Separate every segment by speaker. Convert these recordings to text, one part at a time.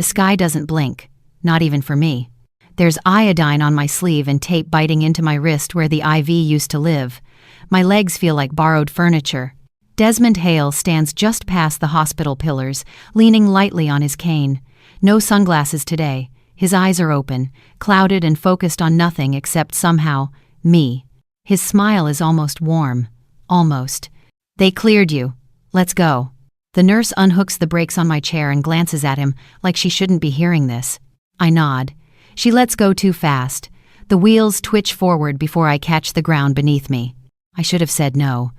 Speaker 1: The sky doesn't blink. Not even for me. There's iodine on my sleeve and tape biting into my wrist where the IV used to live. My legs feel like borrowed furniture. Desmond Hale stands just past the hospital pillars, leaning lightly on his cane. No sunglasses today. His eyes are open, clouded and focused on nothing except somehow, me. His smile is almost warm. Almost. They cleared you. Let's go. The nurse unhooks the brakes on my chair and glances at him like she shouldn't be hearing this. I nod. She lets go too fast. The wheels twitch forward before I catch the ground beneath me. I should have said no.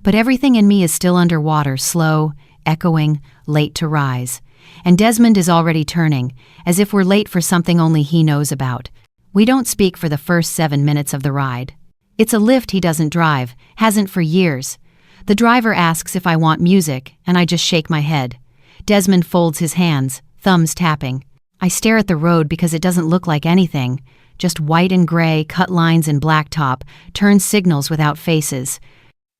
Speaker 1: But everything in me is still underwater, slow, echoing, late to rise. And Desmond is already turning, as if we're late for something only he knows about. We don't speak for the first 7 minutes of the ride. It's a lift he doesn't drive, hasn't for years. The driver asks if I want music, and I just shake my head. Desmond folds his hands, thumbs tapping. I stare at the road because it doesn't look like anything. Just white and gray, cut lines and blacktop, turn signals without faces.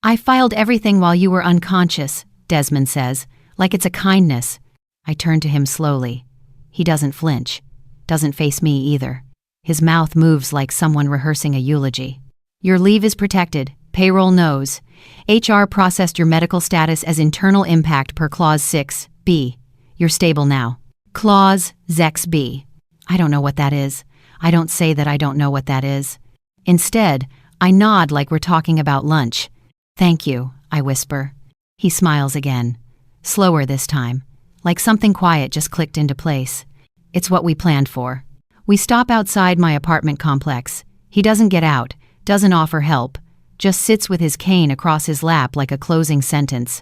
Speaker 1: I filed everything while you were unconscious, Desmond says, like it's a kindness. I turn to him slowly. He doesn't flinch. Doesn't face me either. His mouth moves like someone rehearsing a eulogy. Your leave is protected. Payroll knows. HR processed your medical status as internal impact per Clause 6B. You're stable now. Clause 6B. I don't know what that is. I don't say that I don't know what that is. Instead, I nod like we're talking about lunch. Thank you, I whisper. He smiles again. Slower this time. Like something quiet just clicked into place. It's what we planned for. We stop outside my apartment complex. He doesn't get out, doesn't offer help, just sits with his cane across his lap like a closing sentence.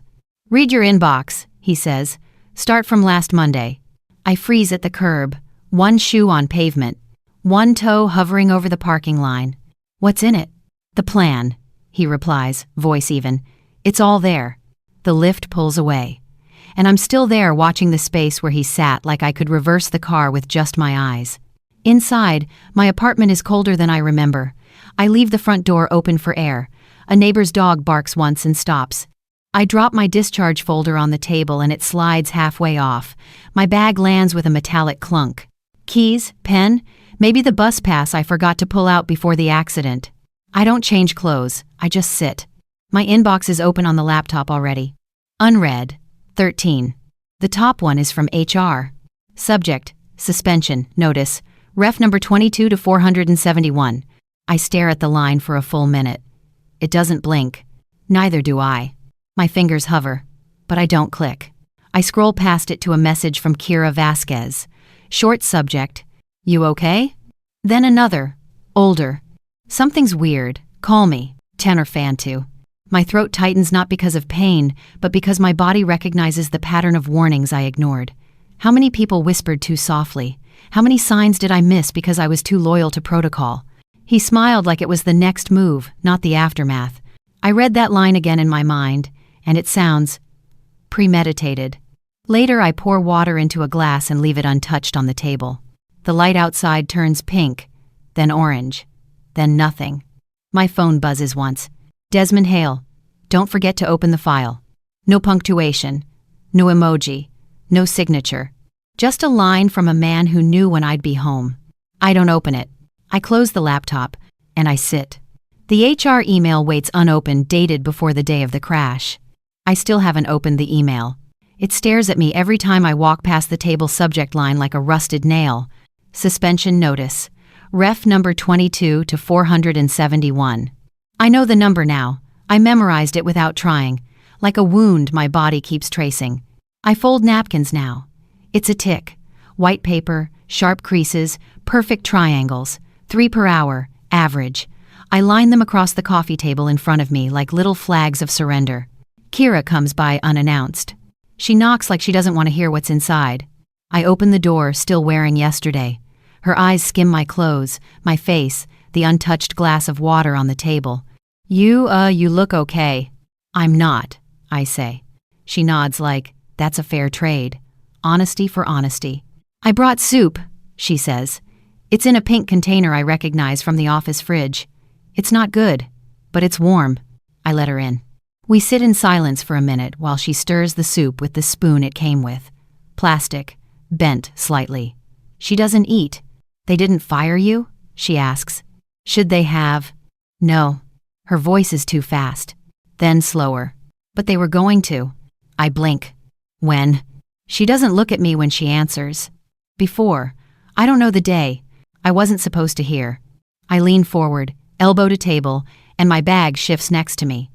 Speaker 1: Read your inbox, he says. Start from last Monday. I freeze at the curb, one shoe on pavement, one toe hovering over the parking line. What's in it? The plan, he replies, voice even. It's all there. The lift pulls away. And I'm still there watching the space where he sat like I could reverse the car with just my eyes. Inside, my apartment is colder than I remember. I leave the front door open for air. A neighbor's dog barks once and stops. I drop my discharge folder on the table and it slides halfway off. My bag lands with a metallic clunk. Keys? Pen? Maybe the bus pass I forgot to pull out before the accident. I don't change clothes. I just sit. My inbox is open on the laptop already. Unread. 13. The top one is from HR. Subject: suspension, notice, ref number 22 to 471. I stare at the line for a full minute. It doesn't blink. Neither do I. My fingers hover, but I don't click. I scroll past it to a message from Kira Vasquez. Short subject: you okay? Then another, older. Something's weird. Call me. Tenor Fantu. My throat tightens not because of pain, but because my body recognizes the pattern of warnings I ignored. How many people whispered too softly? How many signs did I miss because I was too loyal to protocol? He smiled like it was the next move, not the aftermath. I read that line again in my mind, and it sounds premeditated. Later, I pour water into a glass and leave it untouched on the table. The light outside turns pink, then orange, then nothing. My phone buzzes once. Desmond Hale. Don't forget to open the file. No punctuation. No emoji. No signature. Just a line from a man who knew when I'd be home. I don't open it. I close the laptop, and I sit. The HR email waits unopened, dated before the day of the crash. I still haven't opened the email. It stares at me every time I walk past the table subject line like a rusted nail. Suspension notice. Ref number 22 to 471. I know the number now. I memorized it without trying. Like a wound my body keeps tracing. I fold napkins now. It's a tick. White paper, sharp creases, perfect triangles. 3 per hour, average. I line them across the coffee table in front of me like little flags of surrender. Kira comes by unannounced. She knocks like she doesn't want to hear what's inside. I open the door, still wearing yesterday. Her eyes skim my clothes, my face, the untouched glass of water on the table. You look okay. I'm not, I say. She nods like, that's a fair trade. Honesty for honesty. I brought soup, she says. It's in a pink container I recognize from the office fridge. It's not good, but it's warm. I let her in. We sit in silence for a minute while she stirs the soup with the spoon it came with. Plastic, bent slightly. She doesn't eat. They didn't fire you? She asks. Should they have? No. Her voice is too fast. Then slower. But they were going to. I blink. When? She doesn't look at me when she answers. Before. I don't know the day. I wasn't supposed to hear. I lean forward, elbow to table, and my bag shifts next to me.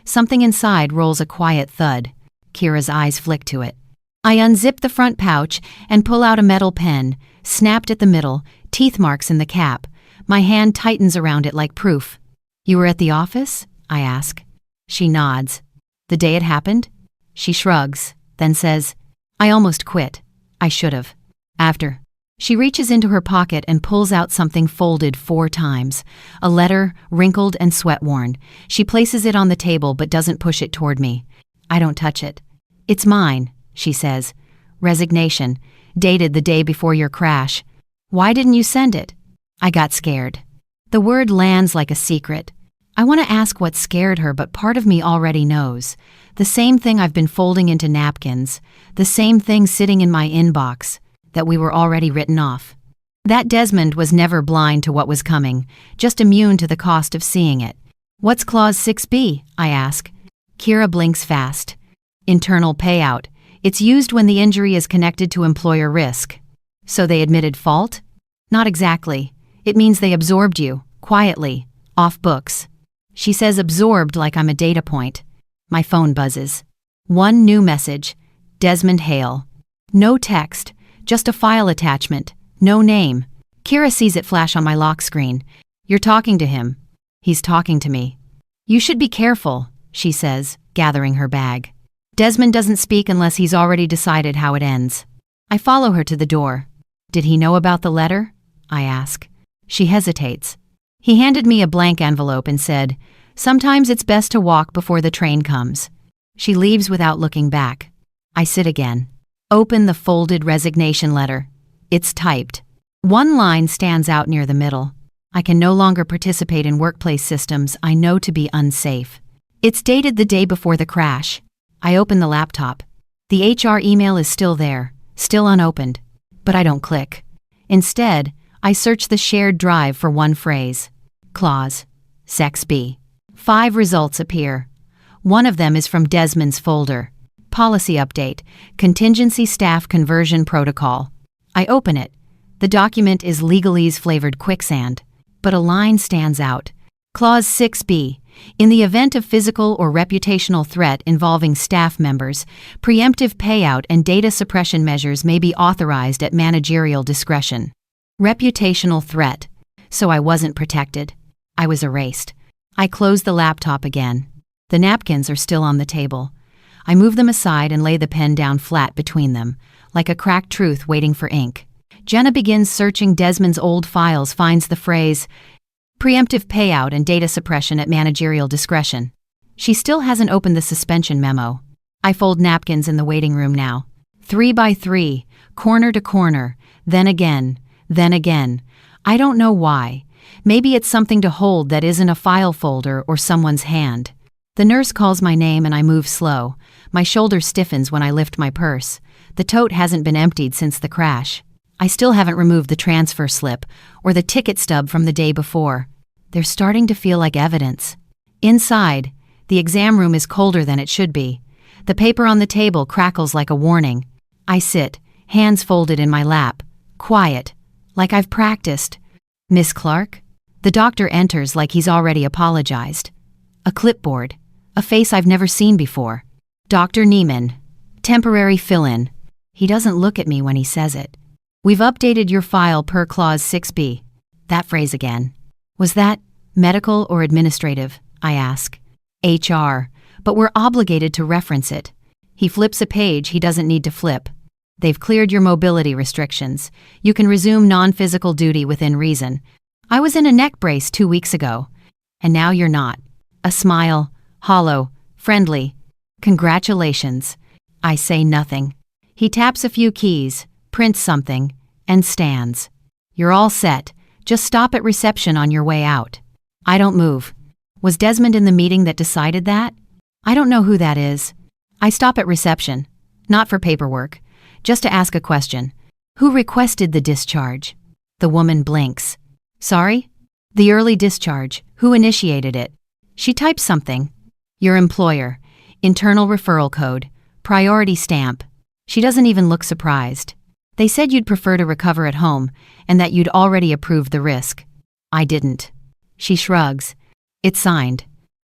Speaker 1: Something inside rolls a quiet thud. Kira's eyes flick to it. I unzip the front pouch and pull out a metal pen, snapped at the middle, teeth marks in the cap. My hand tightens around it like proof. You were at the office? I ask. She nods. The day it happened? She shrugs, then says, I almost quit. I should've. After. She reaches into her pocket and pulls out something folded 4 times. A letter, wrinkled and sweat-worn. She places it on the table but doesn't push it toward me. I don't touch it. It's mine, she says. Resignation. Dated the day before your crash. Why didn't you send it? I got scared. The word lands like a secret. I want to ask what scared her, but part of me already knows. The same thing I've been folding into napkins. The same thing sitting in my inbox. That we were already written off. That Desmond was never blind to what was coming, just immune to the cost of seeing it. What's Clause 6B? I ask. Kira blinks fast. Internal payout. It's used when the injury is connected to employer risk. So they admitted fault? Not exactly. It means they absorbed you, quietly, off books. She says absorbed like I'm a data point. My phone buzzes. One new message. Desmond Hale. No text. Just a file attachment. No name. Kira sees it flash on my lock screen. You're talking to him. He's talking to me. You should be careful, she says, gathering her bag. Desmond doesn't speak unless he's already decided how it ends. I follow her to the door. Did he know about the letter? I ask. She hesitates. He handed me a blank envelope and said, Sometimes it's best to walk before the train comes. She leaves without looking back. I sit again. Open the folded resignation letter. It's typed. One line stands out near the middle. I can no longer participate in workplace systems I know to be unsafe. It's dated the day before the crash. I open the laptop. The HR email is still there, still unopened. But I don't click. Instead, I search the shared drive for one phrase. Clause. Sex B. 5 results appear. One of them is from Desmond's folder. Policy update, contingency staff conversion protocol. I open it. The document is legalese-flavored quicksand, but a line stands out. Clause 6B. In the event of physical or reputational threat involving staff members, preemptive payout and data suppression measures may be authorized at managerial discretion. Reputational threat. So I wasn't protected. I was erased. I close the laptop again. The napkins are still on the table. I move them aside and lay the pen down flat between them, like a cracked truth waiting for ink. Jenna begins searching Desmond's old files, finds the phrase, preemptive payout and data suppression at managerial discretion. She still hasn't opened the suspension memo. I fold napkins in the waiting room now. 3 by 3, corner to corner, then again, then again. I don't know why. Maybe it's something to hold that isn't a file folder or someone's hand. The nurse calls my name and I move slow. My shoulder stiffens when I lift my purse. The tote hasn't been emptied since the crash. I still haven't removed the transfer slip or the ticket stub from the day before. They're starting to feel like evidence. Inside, the exam room is colder than it should be. The paper on the table crackles like a warning. I sit, hands folded in my lap, quiet, like I've practiced. Miss Clark? The doctor enters like he's already apologized. A clipboard. A face I've never seen before. Dr. Neiman. Temporary fill-in. He doesn't look at me when he says it. We've updated your file per Clause 6B. That phrase again. Was that medical or administrative? I ask. HR. But we're obligated to reference it. He flips a page he doesn't need to flip. They've cleared your mobility restrictions. You can resume non-physical duty within reason. I was in a neck brace 2 weeks ago. And now you're not. A smile. Hollow. Friendly. Congratulations. I say nothing. He taps a few keys, prints something, and stands. You're all set. Just stop at reception on your way out. I don't move. Was Desmond in the meeting that decided that? I don't know who that is. I stop at reception. Not for paperwork. Just to ask a question. Who requested the discharge? The woman blinks. Sorry? The early discharge. Who initiated it? She types something. Your employer. Internal referral code. Priority stamp. She doesn't even look surprised. They said you'd prefer to recover at home and that you'd already approved the risk. I didn't. She shrugs. It's signed.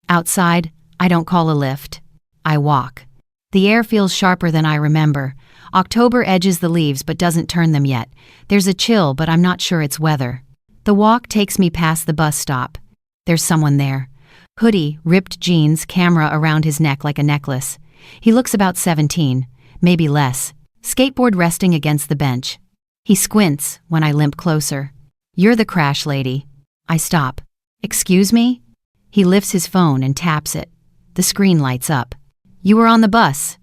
Speaker 1: Outside, I don't call a lift. I walk. The air feels sharper than I remember. October edges the leaves but doesn't turn them yet. There's a chill, but I'm not sure it's weather. The walk takes me past the bus stop. There's someone there. Hoodie, ripped jeans, camera around his neck like a necklace. He looks about 17, maybe less. Skateboard resting against the bench. He squints when I limp closer. You're the crash lady. I stop. Excuse me? He lifts his phone and taps it. The screen lights up. You were on the bus.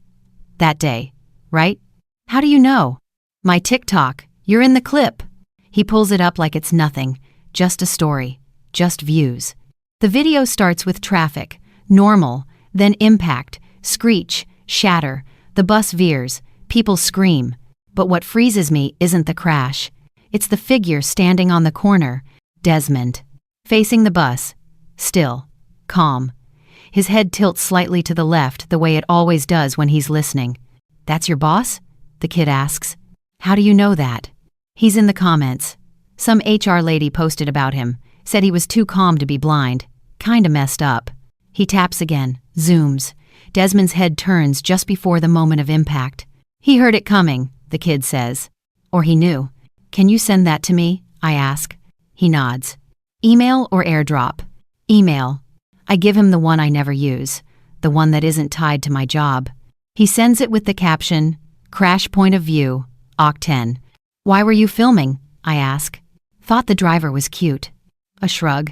Speaker 1: That day, right? How do you know? My TikTok. You're in the clip. He pulls it up like it's nothing. Just a story. Just views. The video starts with traffic. Normal. Then impact. Screech. Shatter. The bus veers. People scream. But what freezes me isn't the crash. It's the figure standing on the corner. Desmond. Facing the bus. Still. Calm. His head tilts slightly to the left the way it always does when he's listening. That's your boss? The kid asks. How do you know that? He's in the comments. Some HR lady posted about him. Said he was too calm to be blind. Kinda messed up. He taps again. Zooms. Desmond's head turns just before the moment of impact. He heard it coming, the kid says. Or he knew. Can you send that to me? I ask. He nods. Email or AirDrop? Email. I give him the one I never use. The one that isn't tied to my job. He sends it with the caption, Crash point of view, Occ10. Why were you filming? I ask. Thought the driver was cute. A shrug.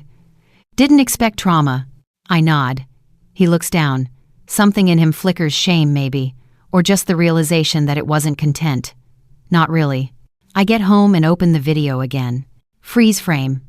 Speaker 1: Didn't expect trauma. I nod. He looks down. Something in him flickers shame maybe, or just the realization that it wasn't content. Not really. I get home and open the video again. Freeze frame.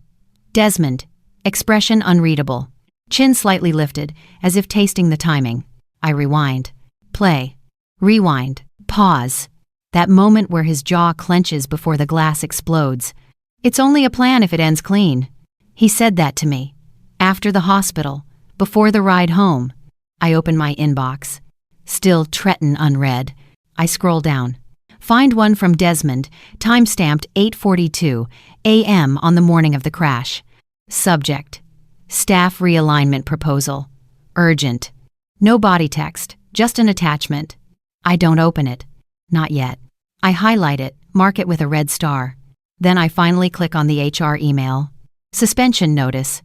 Speaker 1: Desmond. Expression unreadable. Chin slightly lifted, as if tasting the timing. I rewind. Play. Rewind. Pause. That moment where his jaw clenches before the glass explodes. It's only a plan if it ends clean. He said that to me. After the hospital. Before the ride home. I open my inbox. Still Tretton unread. I scroll down. Find one from Desmond, time-stamped 8:42 a.m. on the morning of the crash. Subject. Staff realignment proposal. Urgent. No body text, just an attachment. I don't open it. Not yet. I highlight it, mark it with a red star. Then I finally click on the HR email. Suspension notice.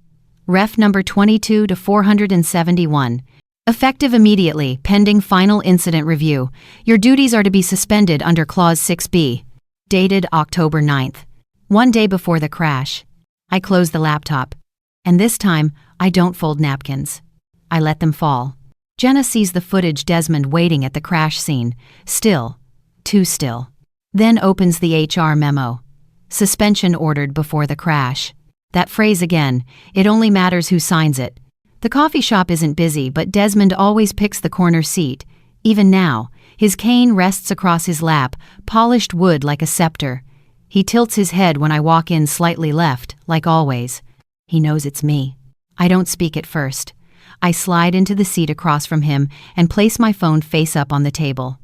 Speaker 1: Ref number 22 to 471. Effective immediately, pending final incident review. Your duties are to be suspended under Clause 6B. Dated October 9th. One day before the crash. I close the laptop. And this time, I don't fold napkins. I let them fall. Jenna sees the footage Desmond waiting at the crash scene. Still. Too still. Then opens the HR memo. Suspension ordered before the crash. That phrase again. It only matters who signs it. The coffee shop isn't busy, but Desmond always picks the corner seat. Even now, his cane rests across his lap, polished wood like a scepter. He tilts his head when I walk in slightly left, like always. He knows it's me. I don't speak at first. I slide into the seat across from him and place my phone face up on the table.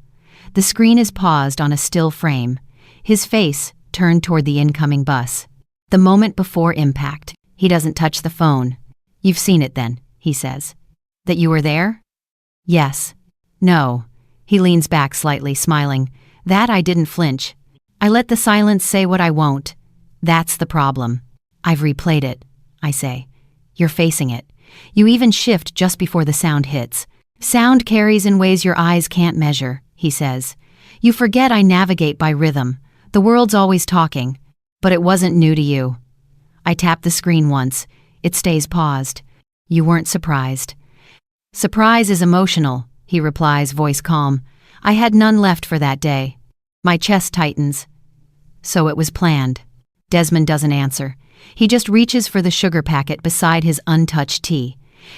Speaker 1: The screen is paused on a still frame. His face turned toward the incoming bus. The moment before impact. He doesn't touch the phone. You've seen it then, he says. That you were there? Yes. No. He leans back slightly, smiling. That I didn't flinch. I let the silence say what I won't. That's the problem. I've replayed it, I say. You're facing it. You even shift just before the sound hits. Sound carries in ways your eyes can't measure, he says. You forget I navigate by rhythm. The world's always talking. But it wasn't new to you. I tap the screen once. It stays paused. You weren't surprised. Surprise is emotional, he replies, voice calm. I had none left for that day. My chest tightens. So it was planned. Desmond doesn't answer. He just reaches for the sugar packet beside his untouched tea,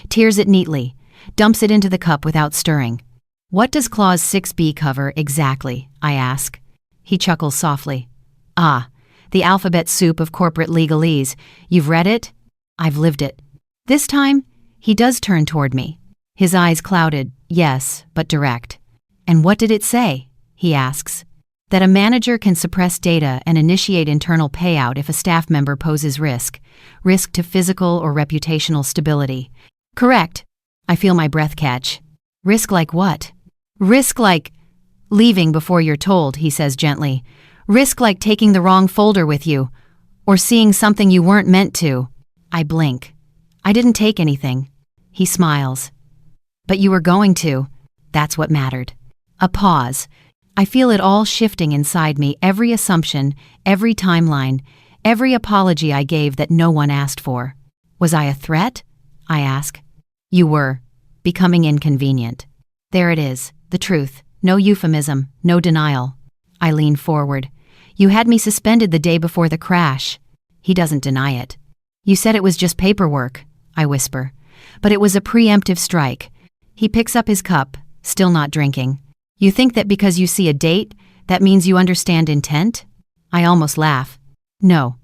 Speaker 1: tears it neatly, dumps it into the cup without stirring. What does Clause 6B cover exactly? I ask. He chuckles softly. Ah, the alphabet soup of corporate legalese. You've read it? I've lived it. This time, he does turn toward me. His eyes clouded, yes, but direct. And what did it say? He asks. That a manager can suppress data and initiate internal payout if a staff member poses risk to physical or reputational stability. Correct. I feel my breath catch. Risk like what? Risk like leaving before you're told, he says gently. Risk like taking the wrong folder with you, or seeing something you weren't meant to. I blink. I didn't take anything. He smiles. But you were going to. That's what mattered. A pause. I feel it all shifting inside me, every assumption, every timeline, every apology I gave that no one asked for. Was I a threat? I ask. You were. Becoming inconvenient. There it is, the truth. No euphemism, no denial. I lean forward. You had me suspended the day before the crash. He doesn't deny it. You said it was just paperwork, I whisper. But it was a preemptive strike. He picks up his cup, still not drinking. You think that because you see a date, that means you understand intent? I almost laugh. No.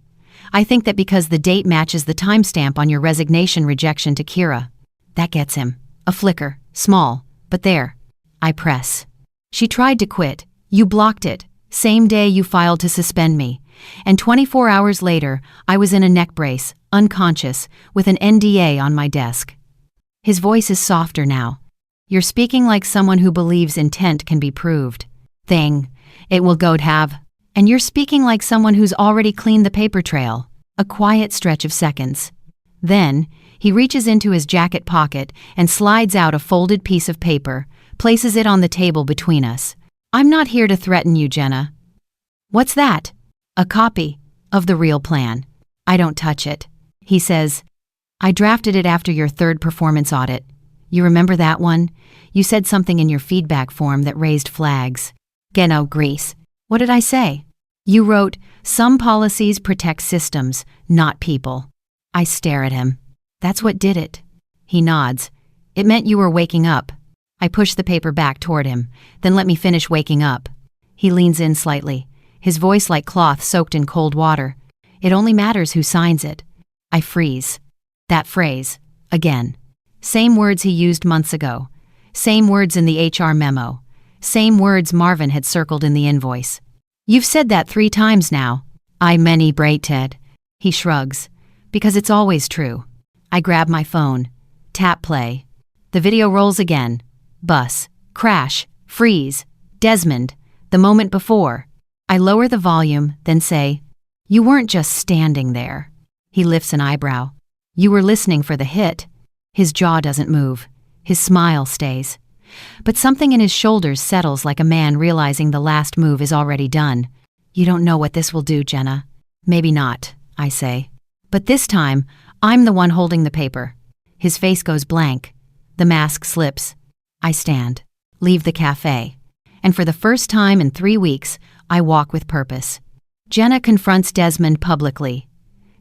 Speaker 1: I think that because the date matches the timestamp on your resignation rejection to Kira. That gets him. A flicker. Small. But there. I press. She tried to quit. You blocked it. Same day you filed to suspend me. And 24 hours later, I was in a neck brace, unconscious, with an NDA on my desk. His voice is softer now. You're speaking like someone who believes intent can be proved. Thing. It will go to have. And you're speaking like someone who's already cleaned the paper trail. A quiet stretch of seconds. Then, he reaches into his jacket pocket and slides out a folded piece of paper, places it on the table between us. I'm not here to threaten you, Jenna. What's that? A copy of the real plan. I don't touch it. He says, I drafted it after your third performance audit. You remember that one? You said something in your feedback form that raised flags. Geno Grease. What did I say? You wrote, some policies protect systems, not people. I stare at him. That's what did it. He nods. It meant you were waking up. I push the paper back toward him. Then let me finish waking up. He leans in slightly, his voice like cloth soaked in cold water. It only matters who signs it. I freeze. That phrase. Again. Same words he used months ago. Same words in the HR memo. Same words Marvin had circled in the invoice. You've said that 3 times now. I many braid Ted. He shrugs. Because it's always true. I grab my phone. Tap play. The video rolls again. Bus. Crash. Freeze. Desmond. The moment before. I lower the volume, then say, You weren't just standing there. He lifts an eyebrow. You were listening for the hit. His jaw doesn't move. His smile stays. But something in his shoulders settles like a man realizing the last move is already done. You don't know what this will do, Jenna. Maybe not, I say. But this time, I'm the one holding the paper. His face goes blank. The mask slips. I stand. Leave the cafe. And for the first time in 3 weeks, I walk with purpose. Jenna confronts Desmond publicly.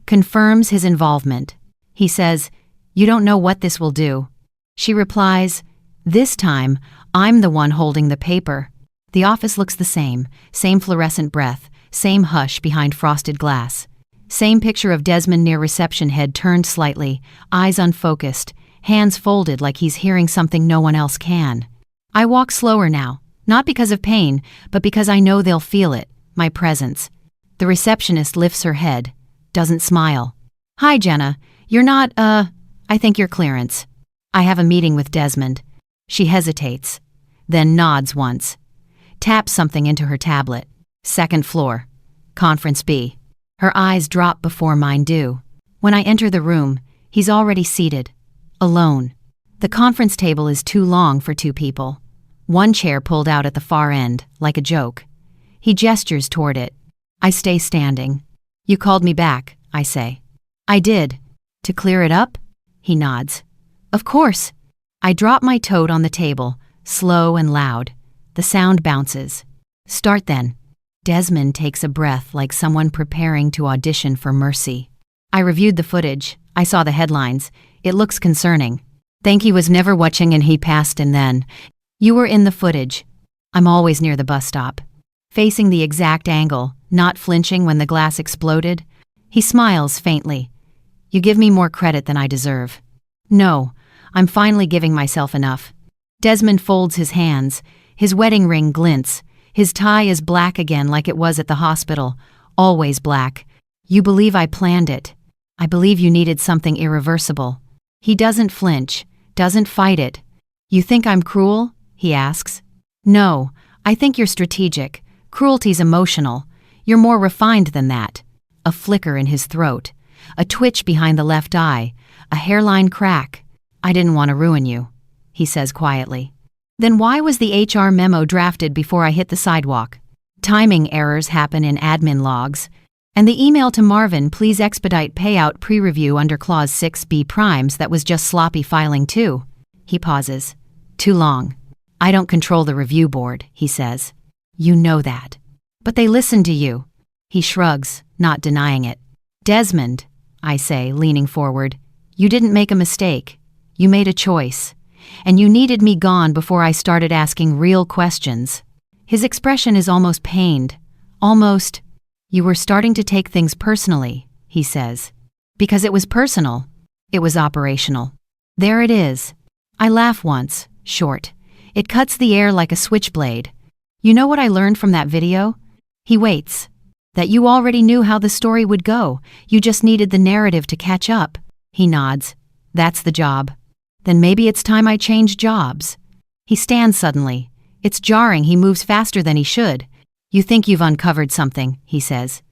Speaker 1: Confirms his involvement. He says, You don't know what this will do. She replies, This time, I'm the one holding the paper. The office looks the same fluorescent breath, same hush behind frosted glass. Same picture of Desmond near reception, head turned slightly, eyes unfocused, hands folded like he's hearing something no one else can. I walk slower now, not because of pain, but because I know they'll feel it, my presence. The receptionist lifts her head, doesn't smile. Hi, Jenna. You're not, I think you're clearance. I have a meeting with Desmond. She hesitates, then nods once. Taps something into her tablet. 2nd floor. Conference B. Her eyes drop before mine do. When I enter the room, he's already seated. Alone. The conference table is too long for 2 people. 1 chair pulled out at the far end, like a joke. He gestures toward it. I stay standing. You called me back, I say. I did. To clear it up? He nods. Of course. I drop my toad on the table, slow and loud. The sound bounces. Start then. Desmond takes a breath like someone preparing to audition for mercy. I reviewed the footage. I saw the headlines. It looks concerning. Think he was never watching and he passed and then. You were in the footage. I'm always near the bus stop. Facing the exact angle, not flinching when the glass exploded. He smiles faintly. You give me more credit than I deserve. No, I'm finally giving myself enough. Desmond folds his hands. His wedding ring glints. His tie is black again like it was at the hospital. Always black. You believe I planned it. I believe you needed something irreversible. He doesn't flinch, doesn't fight it. You think I'm cruel? He asks. No, I think you're strategic. Cruelty's emotional. You're more refined than that. A flicker in his throat. A twitch behind the left eye. A hairline crack. I didn't want to ruin you, he says quietly. Then why was the HR memo drafted before I hit the sidewalk? Timing errors happen in admin logs. And the email to Marvin, please expedite payout pre-review under Clause 6B primes, that was just sloppy filing too. He pauses. Too long. I don't control the review board, he says. You know that. But they listened to you. He shrugs, not denying it. Desmond, I say, leaning forward, you didn't make a mistake. You made a choice. And you needed me gone before I started asking real questions. His expression is almost pained. Almost, you were starting to take things personally, he says. Because it was personal. It was operational. There it is. I laugh once, short. It cuts the air like a switchblade. You know what I learned from that video? He waits. That you already knew how the story would go. You just needed the narrative to catch up. He nods. That's the job. Then maybe it's time I change jobs. He stands suddenly. It's jarring. He moves faster than he should. You think you've uncovered something, he says.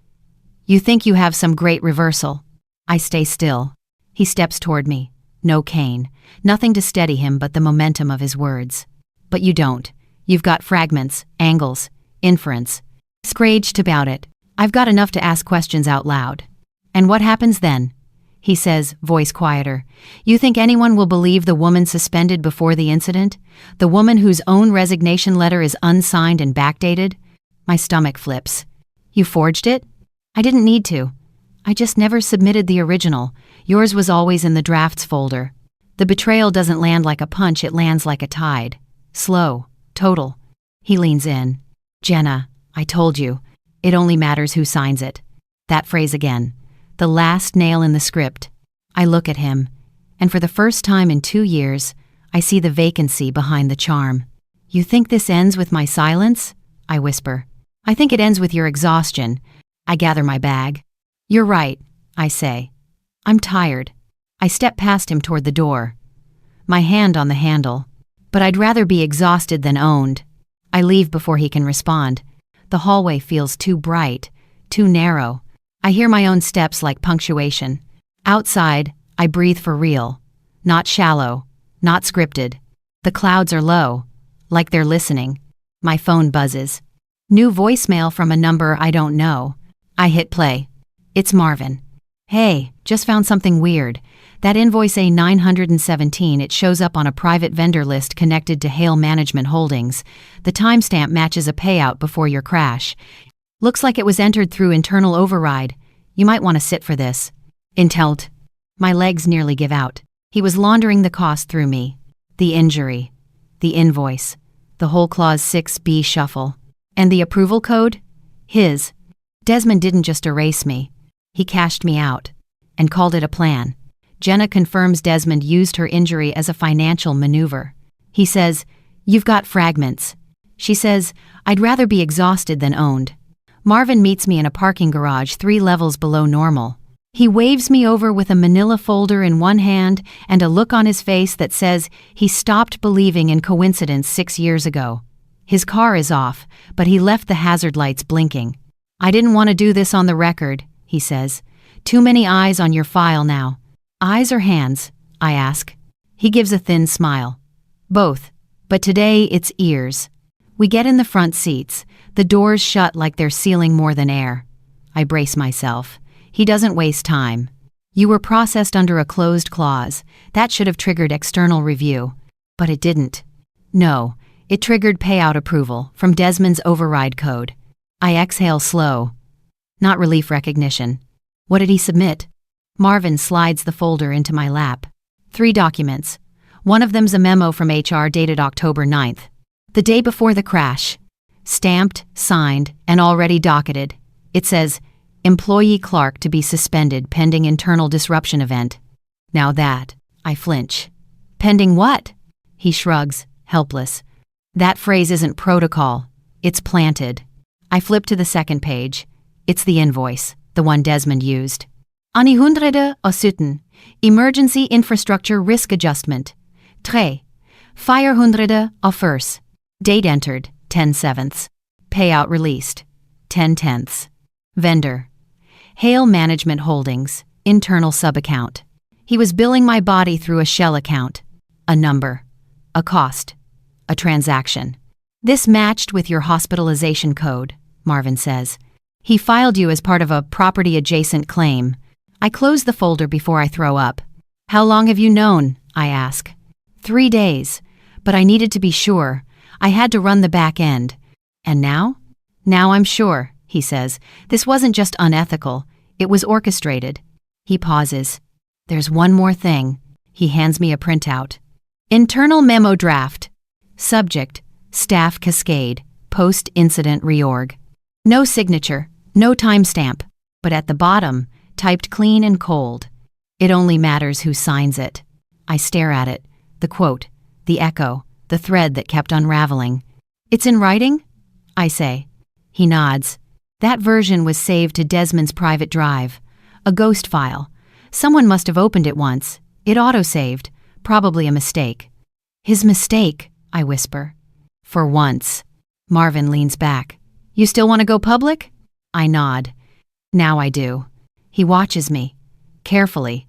Speaker 1: You think you have some great reversal. I stay still. He steps toward me. No cane. Nothing to steady him but the momentum of his words. But you don't. You've got fragments, angles, inference. Scraged about it. I've got enough to ask questions out loud. And what happens then? He says, voice quieter. You think anyone will believe the woman suspended before the incident? The woman whose own resignation letter is unsigned and backdated? My stomach flips. You forged it? I didn't need to. I just never submitted the original. Yours was always in the drafts folder. The betrayal doesn't land like a punch, it lands like a tide. Slow. Total. He leans in. Jenna, I told you. It only matters who signs it. That phrase again. The last nail in the script. I look at him, and for the first time in 2 years, I see the vacancy behind the charm. You think this ends with my silence? I whisper. I think it ends with your exhaustion. I gather my bag. You're right, I say. I'm tired. I step past him toward the door. My hand on the handle. But I'd rather be exhausted than owned. I leave before he can respond. The hallway feels too bright, too narrow. I hear my own steps like punctuation. Outside, I breathe for real. Not shallow, not scripted. The clouds are low, like they're listening. My phone buzzes. New voicemail from a number I don't know. I hit play. It's Marvin. Hey, just found something weird. That invoice A917, it shows up on a private vendor list connected to Hale Management Holdings. The timestamp matches a payout before your crash. Looks like it was entered through internal override. You might want to sit for this. Intelt. My legs nearly give out. He was laundering the cost through me. The injury. The invoice. The whole Clause 6B shuffle. And the approval code? His. Desmond didn't just erase me. He cashed me out. And called it a plan. Jenna confirms Desmond used her injury as a financial maneuver. He says, you've got fragments. She says, I'd rather be exhausted than owned. Marvin meets me in a parking garage 3 levels below normal. He waves me over with a manila folder in one hand and a look on his face that says he stopped believing in coincidence 6 years ago. His car is off, but he left the hazard lights blinking. I didn't want to do this on the record, he says. Too many eyes on your file now. Eyes or hands? I ask. He gives a thin smile. Both, but today it's ears. We get in the front seats. The doors shut like they're sealing more than air. I brace myself. He doesn't waste time. You were processed under a closed clause. That should have triggered external review. But it didn't. No, it triggered payout approval from Desmond's override code. I exhale slow. Not relief recognition. What did he submit? Marvin slides the folder into my lap. 3 documents. One of them's a memo from HR dated October 9th. The day before the crash. Stamped, signed, and already docketed. It says, Employee Clark to be suspended pending internal disruption event. Now that, I flinch. Pending what? He shrugs, helpless. That phrase isn't protocol. It's planted. I flip to the second page. It's the invoice, the one Desmond used. Ani 117, Emergency Infrastructure Risk Adjustment. 3. 400 offers. Date entered, 10/7. Payout released, 10/10. Vendor. Hale Management Holdings, internal subaccount. He was billing my body through a shell account. A number. A cost. A transaction. This matched with your hospitalization code, Marvin says. He filed you as part of a property-adjacent claim. I close the folder before I throw up. How long have you known? I ask. 3 days, but I needed to be sure. I had to run the back end. And now? Now I'm sure, he says. This wasn't just unethical. It was orchestrated. He pauses. There's one more thing. He hands me a printout. Internal memo draft. Subject, staff cascade, post-incident reorg. No signature, no timestamp, but at the bottom, typed clean and cold. It only matters who signs it. I stare at it. The quote, the echo, the thread that kept unraveling. It's in writing? I say. He nods. That version was saved to Desmond's private drive. A ghost file. Someone must have opened it once. It auto-saved. Probably a mistake. His mistake, I whisper. For once. Marvin leans back. You still want to go public? I nod. Now I do. He watches me. Carefully.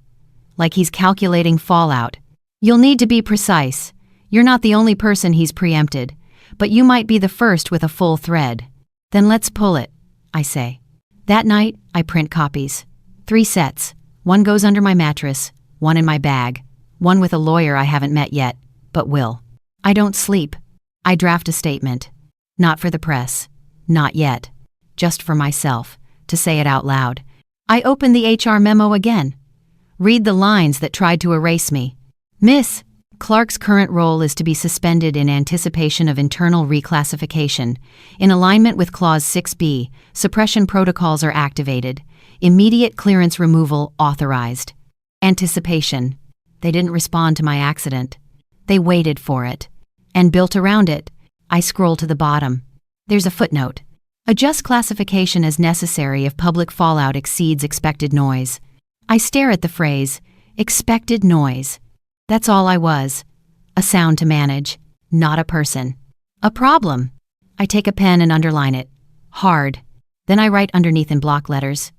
Speaker 1: Like he's calculating fallout. You'll need to be precise. You're not the only person he's preempted. But you might be the first with a full thread. Then let's pull it, I say. That night, I print copies. 3 sets. One goes under my mattress, one in my bag, one with a lawyer I haven't met yet, but will. I don't sleep. I draft a statement. Not for the press. Not yet. Just for myself, to say it out loud. I open the HR memo again. Read the lines that tried to erase me. Miss, Clark's current role is to be suspended in anticipation of internal reclassification. In alignment with Clause 6B, suppression protocols are activated. Immediate clearance removal authorized. Anticipation. They didn't respond to my accident. They waited for it. And built around it. I scroll to the bottom. There's a footnote. Adjust classification as necessary if public fallout exceeds expected noise. I stare at the phrase, expected noise. That's all I was. A sound to manage, not a person. A problem. I take a pen and underline it. Hard. Then I write underneath in block letters.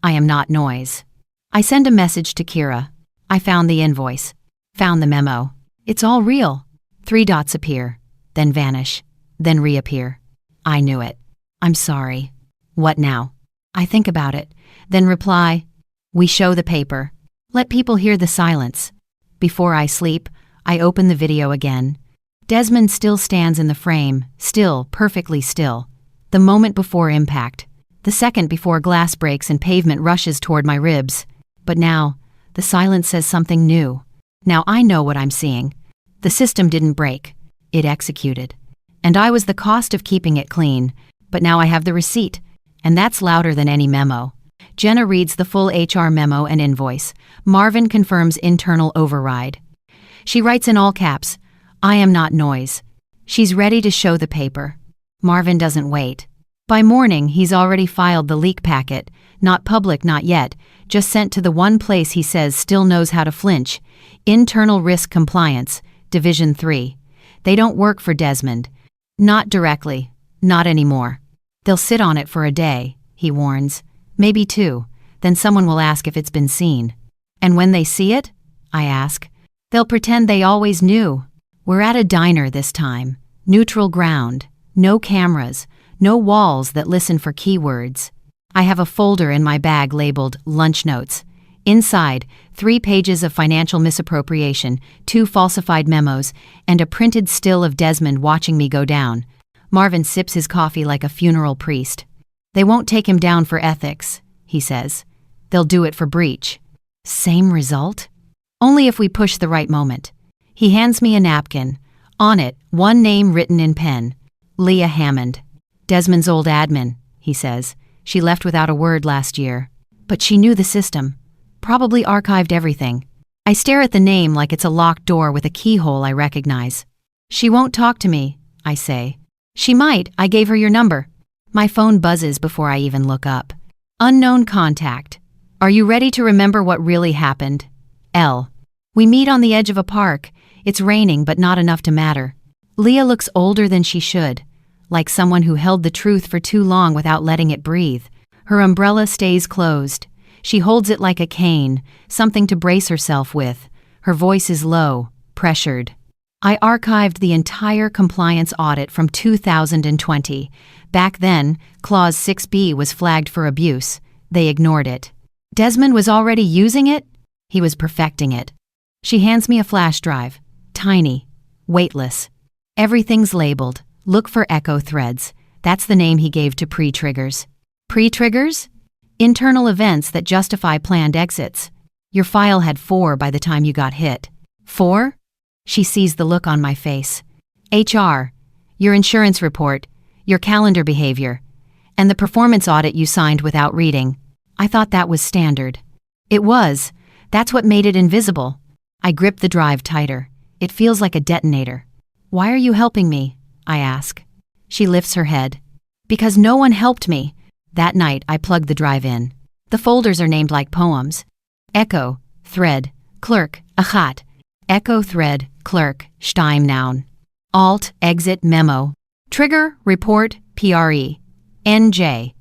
Speaker 1: I am not noise. I send a message to Kira. I found the invoice. Found the memo. It's all real. 3 dots appear, then vanish, then reappear. I knew it. I'm sorry. What now? I think about it, then reply. We show the paper. Let people hear the silence. Before I sleep, I open the video again. Desmond still stands in the frame, still, perfectly still. The moment before impact. The second before glass breaks and pavement rushes toward my ribs. But now, the silence says something new. Now I know what I'm seeing. The system didn't break. It executed. And I was the cost of keeping it clean. But now I have the receipt. And that's louder than any memo. Jenna reads the full HR memo and invoice. Marvin confirms internal override. She writes in all caps, I am not noise. She's ready to show the paper. Marvin doesn't wait. By morning, he's already filed the leak packet. Not public, not yet. Just sent to the one place he says still knows how to flinch. Internal Risk Compliance, Division 3. They don't work for Desmond. Not directly. Not anymore. They'll sit on it for a day, he warns. Maybe 2. Then someone will ask if it's been seen. And when they see it, I ask, they'll pretend they always knew. We're at a diner this time. Neutral ground. No cameras. No walls that listen for keywords. I have a folder in my bag labeled Lunch Notes. Inside, 3 pages of financial misappropriation, 2 falsified memos, and a printed still of Desmond watching me go down. Marvin sips his coffee like a funeral priest. They won't take him down for ethics, he says. They'll do it for breach. Same result? Only if we push the right moment. He hands me a napkin. On it, one name written in pen. Leah Hammond. Desmond's old admin, he says. She left without a word last year. But she knew the system. Probably archived everything. I stare at the name like it's a locked door with a keyhole I recognize. She won't talk to me, I say. She might, I gave her your number. My phone buzzes before I even look up. Unknown contact. Are you ready to remember what really happened? L. We meet on the edge of a park. It's raining, but not enough to matter. Leah looks older than she should, like someone who held the truth for too long without letting it breathe. Her umbrella stays closed. She holds it like a cane, something to brace herself with. Her voice is low, pressured. I archived the entire compliance audit from 2020. Back then, Clause 6B was flagged for abuse. They ignored it. Desmond was already using it? He was perfecting it. She hands me a flash drive. Tiny. Weightless. Everything's labeled. Look for echo threads. That's the name he gave to pre-triggers. Pre-triggers? Internal events that justify planned exits. Your file had 4 by the time you got hit. 4? She sees the look on my face. HR, your insurance report, your calendar behavior, and the performance audit you signed without reading. I thought that was standard. It was. That's what made it invisible. I grip the drive tighter. It feels like a detonator. Why are you helping me? I ask. She lifts her head. Because no one helped me. That night, I plugged the drive in. The folders are named like poems. Echo, thread, clerk, achat. Echo, thread, clerk, Stein noun. Alt, exit, memo. Trigger, report, PRE. NJ.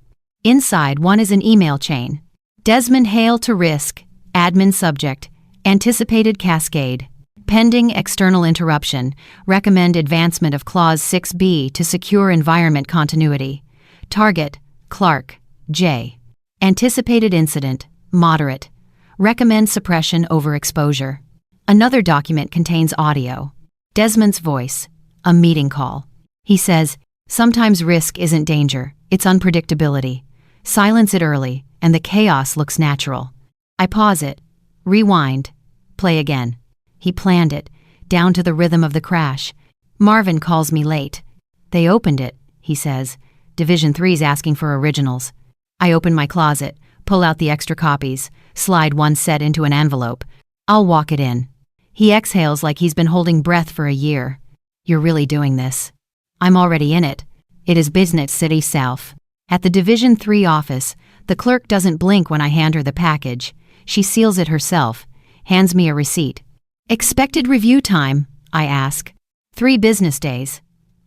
Speaker 1: Inside, one is an email chain. Desmond Hale to risk. Admin subject. Anticipated cascade. Pending external interruption. Recommend advancement of Clause 6B to secure environment continuity. Target. Clark. J. Anticipated incident. Moderate. Recommend suppression over exposure. Another document contains audio. Desmond's voice. A meeting call. He says, sometimes risk isn't danger, it's unpredictability. Silence it early, and the chaos looks natural. I pause it. Rewind. Play again. He planned it, down to the rhythm of the crash. Marvin calls me late. They opened it, he says. Division 3's asking for originals. I open my closet, pull out the extra copies, slide one set into an envelope. I'll walk it in. He exhales like he's been holding breath for a year. You're really doing this. I'm already in it. It is Business City South. At the Division 3 office, the clerk doesn't blink when I hand her the package. She seals it herself, hands me a receipt. Expected review time, I ask. 3 business days.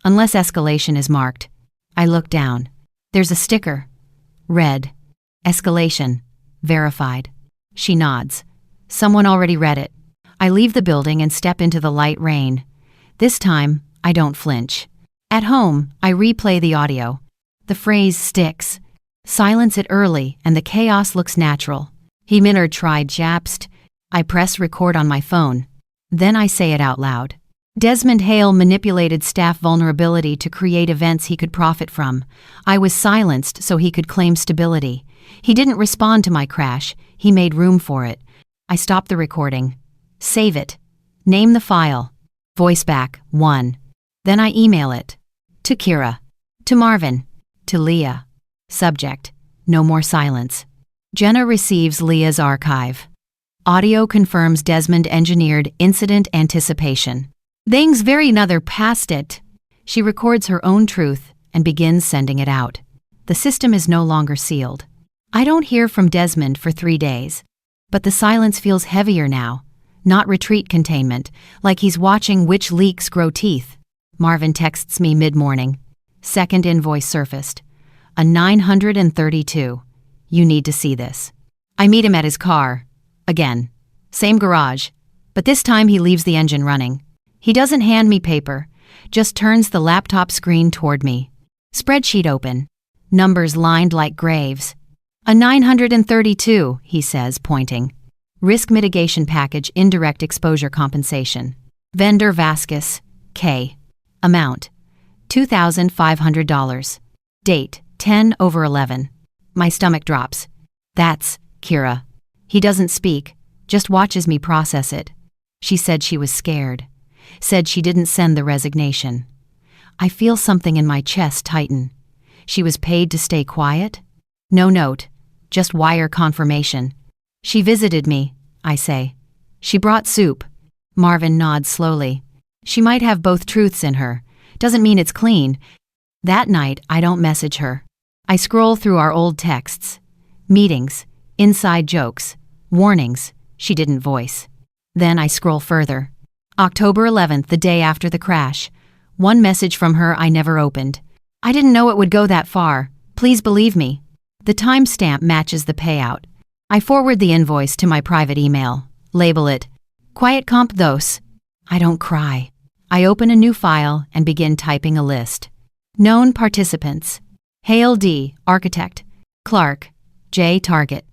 Speaker 1: Unless escalation is marked. I look down. There's a sticker. Red. Escalation. Verified. She nods. Someone already read it. I leave the building and step into the light rain. This time, I don't flinch. At home, I replay the audio. The phrase sticks. Silence it early, and the chaos looks natural. He minner tried japst. I press record on my phone. Then I say it out loud. Desmond Hale manipulated staff vulnerability to create events he could profit from. I was silenced so he could claim stability. He didn't respond to my crash. He made room for it. I stop the recording. Save it. Name the file. Voice back, 1. Then I email it. To Kira. To Marvin. To Leah. Subject. No more silence. Jenna receives Leah's archive. Audio confirms Desmond engineered incident anticipation. Things very another past it. She records her own truth and begins sending it out. The system is no longer sealed. I don't hear from Desmond for 3 days. But the silence feels heavier now. Not retreat containment, like he's watching which leaks grow teeth. Marvin texts me mid-morning. Second invoice surfaced. A 932. You need to see this. I meet him at his car. Again. Same garage. But this time he leaves the engine running. He doesn't hand me paper, just turns the laptop screen toward me. Spreadsheet open. Numbers lined like graves. A 932, he says, pointing. Risk mitigation package indirect exposure compensation. Vendor Vasquez, K. Amount, $2,500. Date, 10/11. My stomach drops. That's Kira. He doesn't speak, just watches me process it. She said she was scared. Said she didn't send the resignation. I feel something in my chest tighten. She was paid to stay quiet? No note, just wire confirmation. She visited me, I say. She brought soup. Marvin nods slowly. She might have both truths in her. Doesn't mean it's clean. That night, I don't message her. I scroll through our old texts. Meetings, inside jokes, warnings she didn't voice. Then I scroll further. October 11th, the day after the crash. One message from her I never opened. I didn't know it would go that far. Please believe me. The timestamp matches the payout. I forward the invoice to my private email. Label it, Quiet Comp Dos. I don't cry. I open a new file and begin typing a list. Known participants. Hale D., architect. Clark, J. target.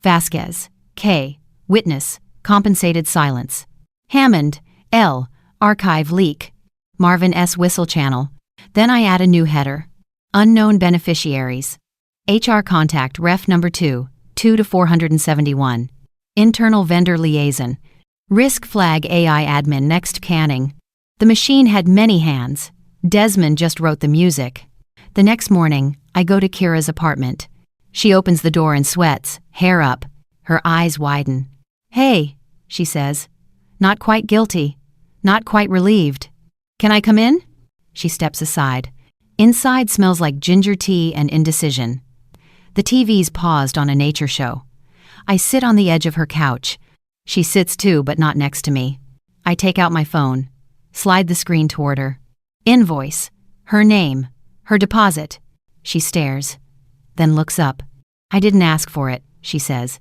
Speaker 1: Vasquez, K. witness, compensated silence. Hammond, L. archive leak. Marvin S. whistle channel. Then I add a new header. Unknown beneficiaries. HR contact ref number 2, 2 to 471. Internal vendor liaison. Risk flag AI admin next canning. The machine had many hands. Desmond just wrote the music. The next morning, I go to Kira's apartment. She opens the door and sweats, hair up. Her eyes widen. Hey, she says. Not quite guilty. Not quite relieved. Can I come in? She steps aside. Inside smells like ginger tea and indecision. The TV's paused on a nature show. I sit on the edge of her couch. She sits too, but not next to me. I take out my phone, slide the screen toward her. Invoice, her name, her deposit. She stares, then looks up. I didn't ask for it, she says.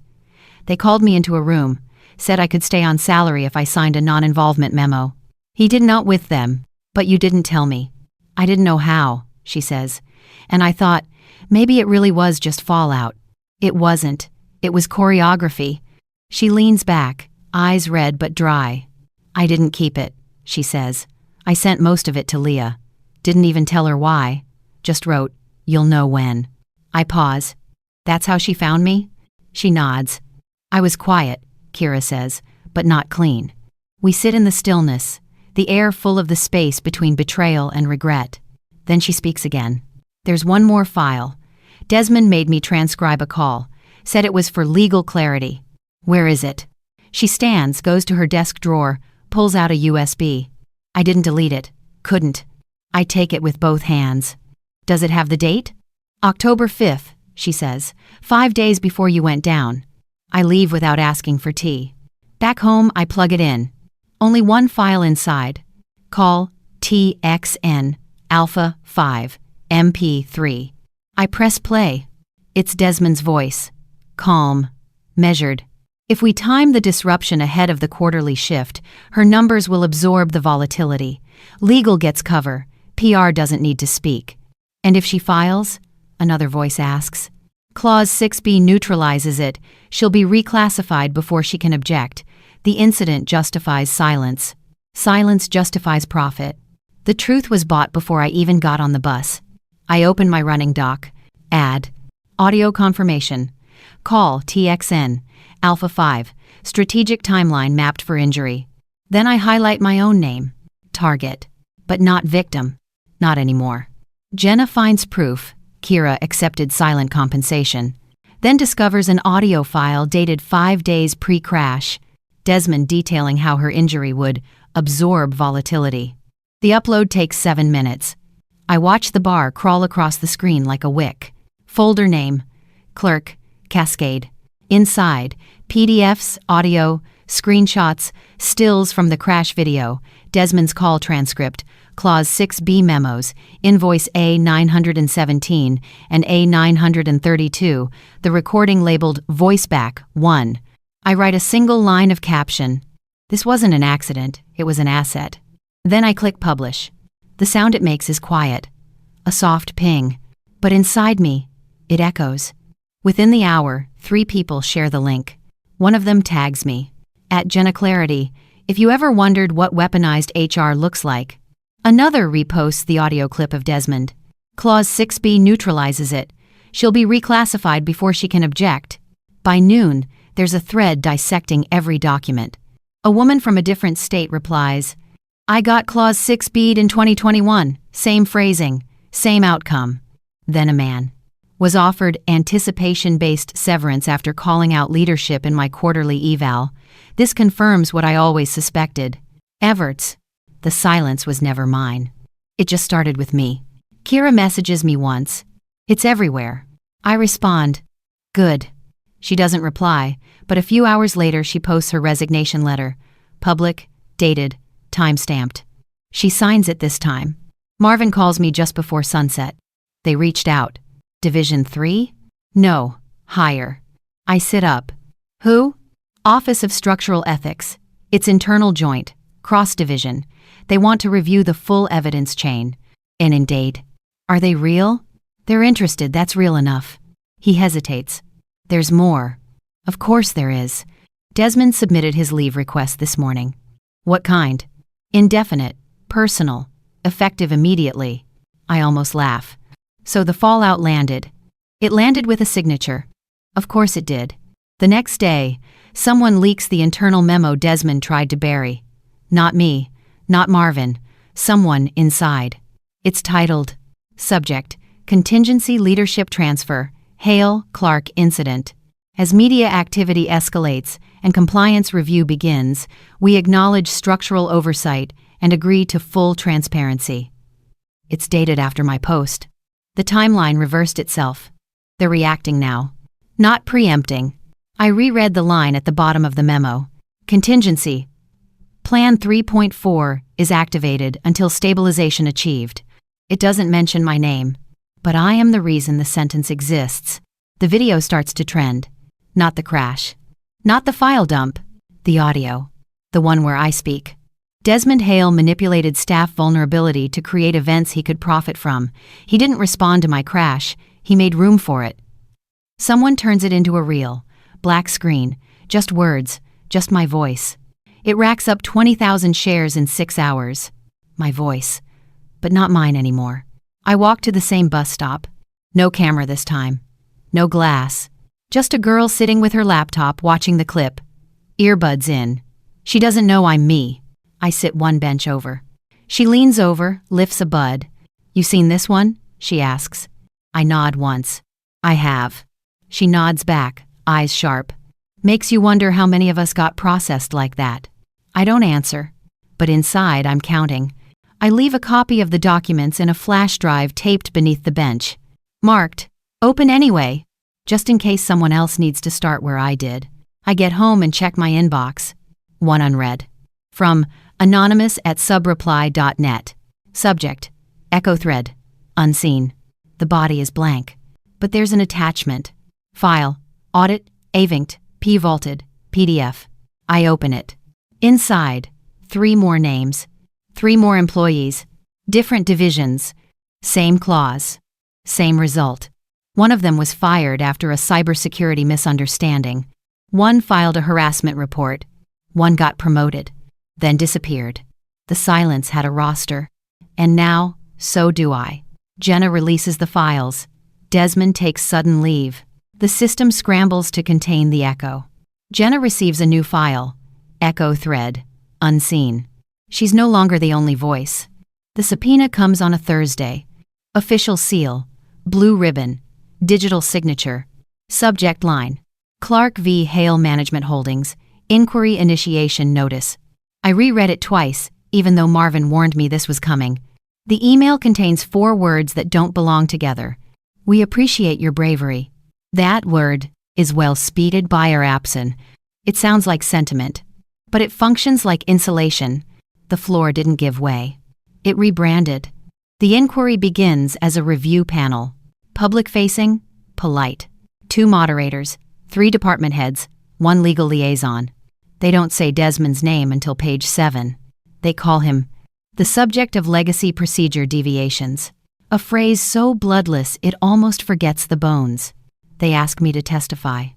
Speaker 1: They called me into a room, said I could stay on salary if I signed a non-involvement memo. He did not with them, but you didn't tell me. I didn't know how, she says. And I thought, maybe it really was just fallout. It wasn't. It was choreography. She leans back, eyes red but dry. I didn't keep it, she says. I sent most of it to Leah. Didn't even tell her why. Just wrote, you'll know when. I pause. That's how she found me? She nods. I was quiet, Kira says, but not clean. We sit in the stillness, the air full of the space between betrayal and regret. Then she speaks again. There's one more file. Desmond made me transcribe a call, said it was for legal clarity. Where is it? She stands, goes to her desk drawer, pulls out a USB. I didn't delete it. Couldn't. I take it with both hands. Does it have the date? October 5th, she says, 5 days before you went down. I leave without asking for tea. Back home, I plug it in. Only one file inside. Call TXN Alpha 5 MP3. I press play. It's Desmond's voice. Calm. Measured. If we time the disruption ahead of the quarterly shift, her numbers will absorb the volatility. Legal gets cover. PR doesn't need to speak. And if she files? Another voice asks. Clause 6B neutralizes it. She'll be reclassified before she can object. The incident justifies silence. Silence justifies profit. The truth was bought before I even got on the bus. I open my running doc. Add. Audio confirmation. Call TXN. Alpha 5. Strategic timeline mapped for injury. Then I highlight my own name. Target. But not victim. Not anymore. Jenna finds proof. Kira accepted silent compensation. Then discovers an audio file dated 5 days pre-crash. Desmond detailing how her injury would absorb volatility. The upload takes 7 minutes. I watch the bar crawl across the screen like a wick. Folder name. Clerk. Cascade. Inside, PDFs, audio, screenshots, stills from the crash video, Desmond's call transcript, Clause 6B memos, Invoice A917 and A932, the recording labeled Voiceback 1. I write a single line of caption. This wasn't an accident, it was an asset. Then I click publish. The sound it makes is quiet. A soft ping. But inside me, it echoes. Within the hour, 3 people share the link. One of them tags me. At Jenna Clarity, if you ever wondered what weaponized HR looks like. Another reposts the audio clip of Desmond. Clause 6B neutralizes it. She'll be reclassified before she can object. By noon, there's a thread dissecting every document. A woman from a different state replies, I got Clause 6B'd in 2021. Same phrasing, same outcome. Then a man. Was offered anticipation-based severance after calling out leadership in my quarterly eval. This confirms what I always suspected. Everts. The silence was never mine. It just started with me. Kira messages me once. It's everywhere. I respond. Good. She doesn't reply, but a few hours later she posts her resignation letter. Public, dated, time-stamped. She signs it this time. Marvin calls me just before sunset. They reached out. Division 3? No, higher. I sit up. Who? Office of Structural Ethics. It's internal joint, cross-division. They want to review the full evidence chain. Inundate. Are they real? They're interested, that's real enough. He hesitates. There's more. Of course there is. Desmond submitted his leave request this morning. What kind? Indefinite, personal, effective immediately. I almost laugh. So the fallout landed. It landed with a signature. Of course it did. The next day, someone leaks the internal memo Desmond tried to bury. Not me, not Marvin, someone inside. It's titled, Subject, Contingency Leadership Transfer, Hale Clark Incident. As media activity escalates and compliance review begins, we acknowledge structural oversight and agree to full transparency. It's dated after my post. The timeline reversed itself. They're reacting now. Not preempting. I reread the line at the bottom of the memo. Contingency. Plan 3.4 is activated until stabilization achieved. It doesn't mention my name. But I am the reason the sentence exists. The video starts to trend. Not the crash. Not the file dump. The audio. The one where I speak. Desmond Hale manipulated staff vulnerability to create events he could profit from. He didn't respond to my crash. He made room for it. Someone turns it into a reel. Black screen. Just words. Just my voice. It racks up 20,000 shares in 6 hours. My voice. But not mine anymore. I walk to the same bus stop. No camera this time. No glass. Just a girl sitting with her laptop watching the clip. Earbuds in. She doesn't know I'm me. I sit one bench over. She leans over, lifts a bud. You seen this one? She asks. I nod once. I have. She nods back, eyes sharp. Makes you wonder how many of us got processed like that. I don't answer. But inside, I'm counting. I leave a copy of the documents in a flash drive taped beneath the bench. Marked, open anyway, just in case someone else needs to start where I did. I get home and check my inbox. One unread. From anonymous@subreply.net. Subject, echo thread, unseen. The body is blank. But there's an attachment. File, audit, avinked, p-vaulted, PDF. I open it. Inside, 3 more names. 3 more employees. Different divisions. Same clause. Same result. One of them was fired after a cybersecurity misunderstanding. One filed a harassment report. One got promoted. Then disappeared. The silence had a roster. And now, so do I. Jenna releases the files. Desmond takes sudden leave. The system scrambles to contain the echo. Jenna receives a new file. Echo thread. Unseen. She's no longer the only voice. The subpoena comes on a Thursday. Official seal. Blue ribbon. Digital signature. Subject line. Clark v. Hale Management Holdings. Inquiry initiation notice. I reread it twice, even though Marvin warned me this was coming. The email contains 4 words that don't belong together. We appreciate your bravery. That word is well speeded by or absent. It sounds like sentiment, but it functions like insulation. The floor didn't give way. It rebranded. The inquiry begins as a review panel. Public-facing, polite. 2 moderators, 3 department heads, 1 legal liaison. They don't say Desmond's name until page 7. They call him the subject of legacy procedure deviations, a phrase so bloodless it almost forgets the bones. They ask me to testify.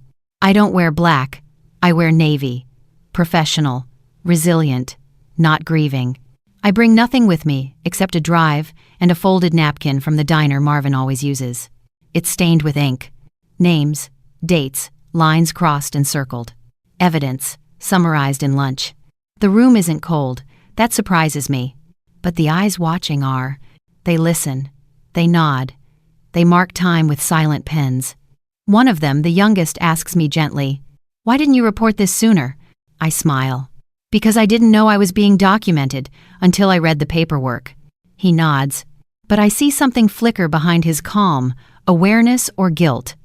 Speaker 1: I don't wear black. I wear navy. Professional, resilient, not grieving. I bring nothing with me except a drive and a folded napkin from the diner Marvin always uses. It's stained with ink. Names, dates, lines crossed and circled. Evidence, summarized in lunch. The room isn't cold. That surprises me. But the eyes watching are. They listen. They nod. They mark time with silent pens. One of them, the youngest, asks me gently, "Why didn't you report this sooner?" I smile. "Because I didn't know I was being documented until I read the paperwork." He nods, but I see something flicker behind his calm, awareness or guilt.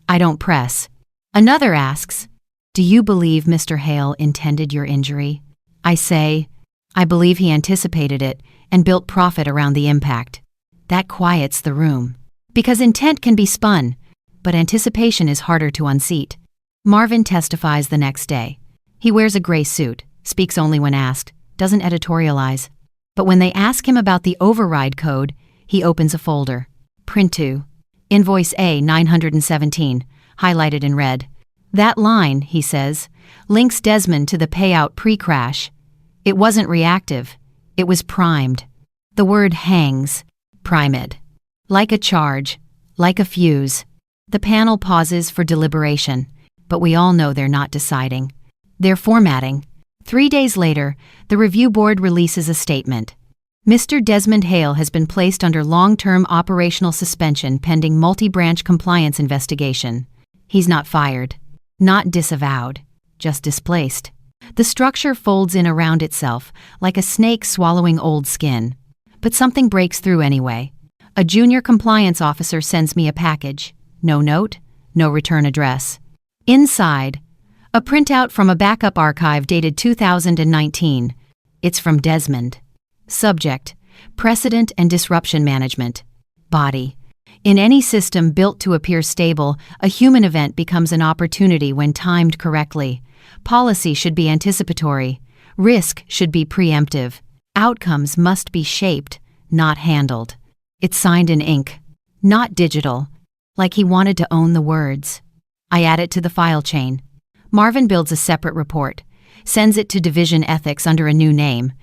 Speaker 1: I don't press. Another asks, "Do you believe Mr. Hale intended your injury?" I say, "I believe he anticipated it and built profit around the impact." That quiets the room. Because intent can be spun, but anticipation is harder to unseat. Marvin testifies the next day. He wears a gray suit, speaks only when asked, doesn't editorialize. But when they ask him about the override code, he opens a folder. Print 2. Invoice A 917, highlighted in red. That line, he says, links Desmond to the payout pre-crash. It wasn't reactive. It was primed. The word hangs. Primed. Like a charge. Like a fuse. The panel pauses for deliberation, but we all know they're not deciding. They're formatting. 3 days later, the review board releases a statement. Mr. Desmond Hale has been placed under long-term operational suspension pending multi-branch compliance investigation. He's not fired. Not disavowed. Just displaced. The structure folds in around itself, like a snake swallowing old skin. But something breaks through anyway. A junior compliance officer sends me a package. No note, no return address. Inside, a printout from a backup archive dated 2019. It's from Desmond. Subject: Precedent and Disruption Management. Body: in any system built to appear stable, a human event becomes an opportunity when timed correctly. Policy should be anticipatory. Risk should be preemptive. Outcomes must be shaped, not handled. It's signed in ink, not digital, like he wanted to own the words. I add it to the file chain. Marvin builds a separate report, sends it to Division Ethics under a new name.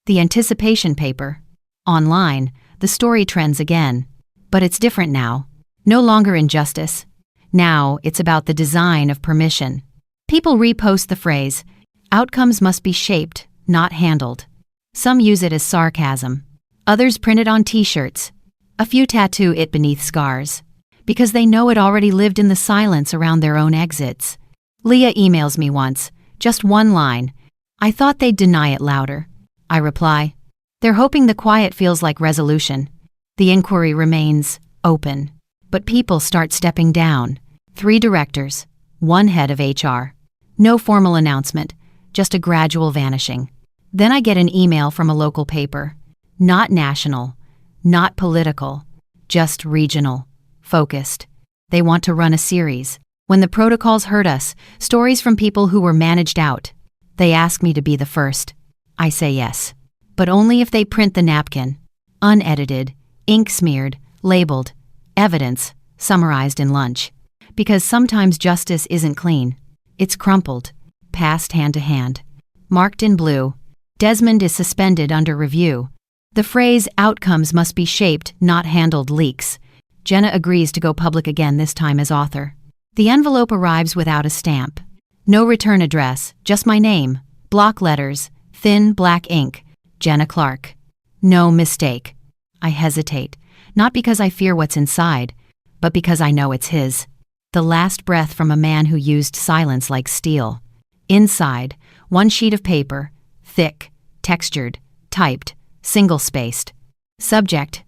Speaker 1: The anticipation paper. Online, the story trends again. But it's different now. No longer injustice. Now it's about the design of permission. People repost the phrase, "Outcomes must be shaped, not handled." Some use it as sarcasm. Others print it on t-shirts. A few tattoo it beneath scars. Because they know it already lived in the silence around their own exits. Leah emails me once, just one line. I thought they'd deny it louder. I reply, they're hoping the quiet feels like resolution. The inquiry remains open. But people start stepping down. 3 directors, 1 head of HR. No formal announcement, just a gradual vanishing. Then I get an email from a local paper. Not national, not political, just regional, focused. They want to run a series. When the protocols hurt us, stories from people who were managed out. They ask me to be the first. I say yes. But only if they print the napkin. Unedited, ink smeared, labeled, evidence, summarized in lunch. Because sometimes justice isn't clean. It's crumpled, passed hand to hand. Marked in blue, Desmond is suspended under review. The phrase, "outcomes must be shaped, not handled," leaks. Jenna agrees to go public again, this time as author. The envelope arrives without a stamp. No return address, just my name, block letters, thin black ink, Jenna Clark. No mistake. I hesitate, not because I fear what's inside, but because I know it's his. The last breath from a man who used silence like steel. Inside, 1 sheet of paper, thick, textured, typed, single-spaced. Subject: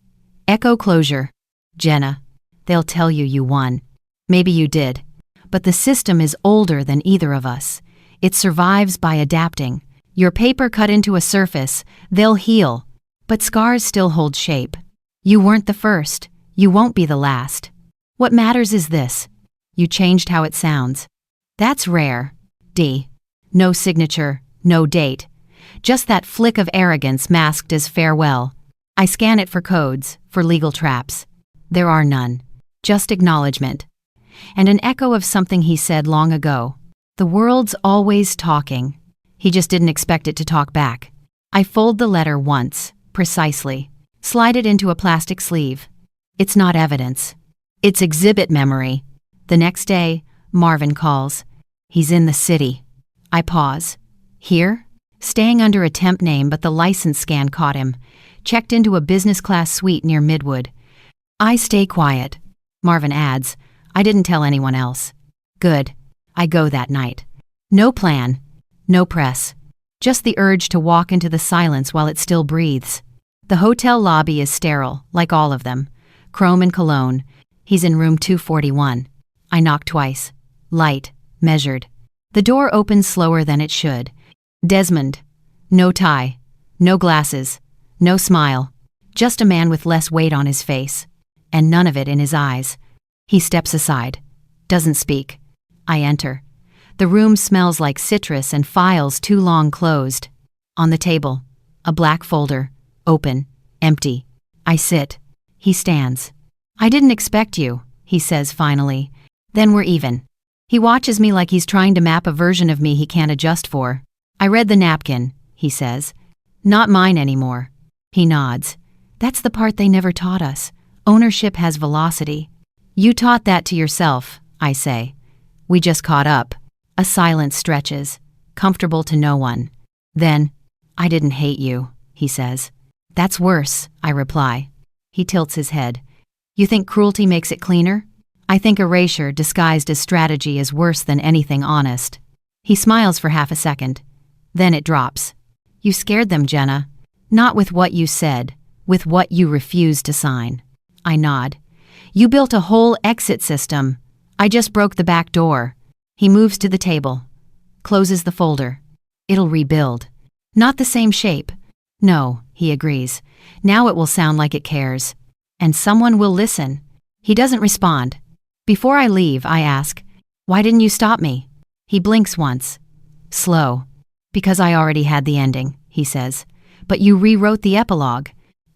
Speaker 1: Echo closure. Jenna, they'll tell you you won. Maybe you did. But the system is older than either of us. It survives by adapting. Your paper cut into a surface, they'll heal. But scars still hold shape. You weren't the first. You won't be the last. What matters is this. You changed how it sounds. That's rare. D. No signature, no date. Just that flick of arrogance masked as farewell. I scan it for codes, for legal traps. There are none. Just acknowledgement. And an echo of something he said long ago. The world's always talking. He just didn't expect it to talk back. I fold the letter once, precisely. Slide it into a plastic sleeve. It's not evidence. It's exhibit memory. The next day, Marvin calls. He's in the city. I pause. Here? Staying under a temp name, but the license scan caught him. Checked into a business class suite near Midwood. I stay quiet. Marvin adds, I didn't tell anyone else. Good. I go that night. No plan. No press. Just the urge to walk into the silence while it still breathes. The hotel lobby is sterile, like all of them. Chrome and cologne. He's in room 241. I knock twice. Light. Measured. The door opens slower than it should. Desmond. No tie. No glasses. No smile. Just a man with less weight on his face. And none of it in his eyes. He steps aside. Doesn't speak. I enter. The room smells like citrus and files too long closed. On the table, a black folder, open, empty. I sit. He stands. I didn't expect you, he says finally. Then we're even. He watches me like he's trying to map a version of me he can't adjust for. I read the napkin, he says. Not mine anymore. He nods. That's the part they never taught us. Ownership has velocity. You taught that to yourself, I say. We just caught up. A silence stretches, comfortable to no one. Then, I didn't hate you, he says. That's worse, I reply. He tilts his head. You think cruelty makes it cleaner? I think erasure disguised as strategy is worse than anything honest. He smiles for half a second. Then it drops. You scared them, Jenna. Not with what you said, with what you refused to sign. I nod. You built a whole exit system. I just broke the back door. He moves to the table, closes the folder. It'll rebuild. Not the same shape. No, he agrees. Now it will sound like it cares. And someone will listen. He doesn't respond. Before I leave, I ask, why didn't you stop me? He blinks once. Slow. Because I already had the ending, he says. But you rewrote the epilogue.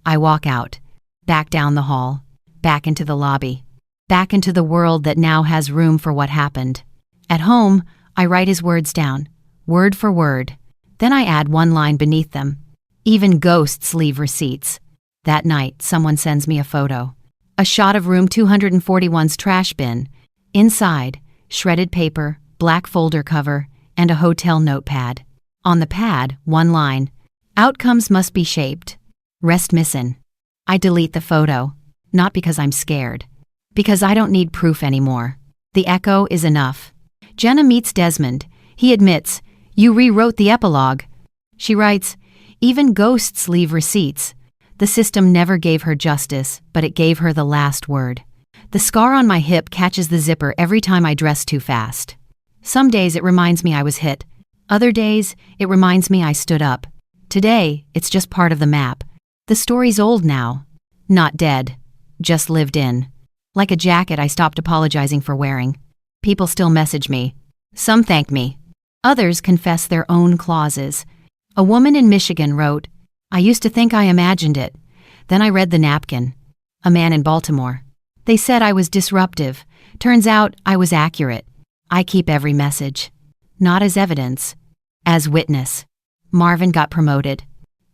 Speaker 1: I walk out. Back down the hall. Back into the lobby. Back into the world that now has room for what happened. At home, I write his words down, word for word. Then I add one line beneath them. Even ghosts leave receipts. That night, someone sends me a photo. A shot of room 241's trash bin. Inside, shredded paper, black folder cover, and a hotel notepad. On the pad, one line. Outcomes must be shaped. Rest missin'. I delete the photo. Not because I'm scared. Because I don't need proof anymore. The echo is enough. Jenna meets Desmond. He admits, you rewrote the epilogue. She writes, even ghosts leave receipts. The system never gave her justice, but it gave her the last word. The scar on my hip catches the zipper every time I dress too fast. Some days it reminds me I was hit. Other days, it reminds me I stood up. Today, it's just part of the map. The story's old now. Not dead. Just lived in. Like a jacket I stopped apologizing for wearing. People still message me. Some thank me. Others confess their own clauses. A woman in Michigan wrote, I used to think I imagined it. Then I read the napkin. A man in Baltimore. They said I was disruptive. Turns out I was accurate. I keep every message. Not as evidence. As witness. Marvin got promoted.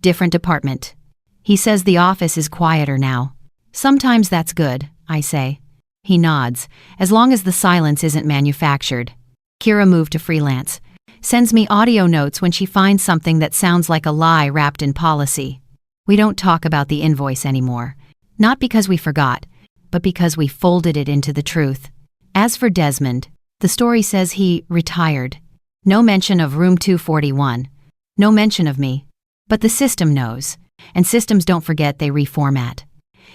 Speaker 1: Different department. He says the office is quieter now. Sometimes that's good, I say. He nods, as long as the silence isn't manufactured. Kira moved to freelance. Sends me audio notes when she finds something that sounds like a lie wrapped in policy. We don't talk about the invoice anymore. Not because we forgot, but because we folded it into the truth. As for Desmond, the story says he retired. No mention of room 241. No mention of me. But the system knows, and systems don't forget they reformat.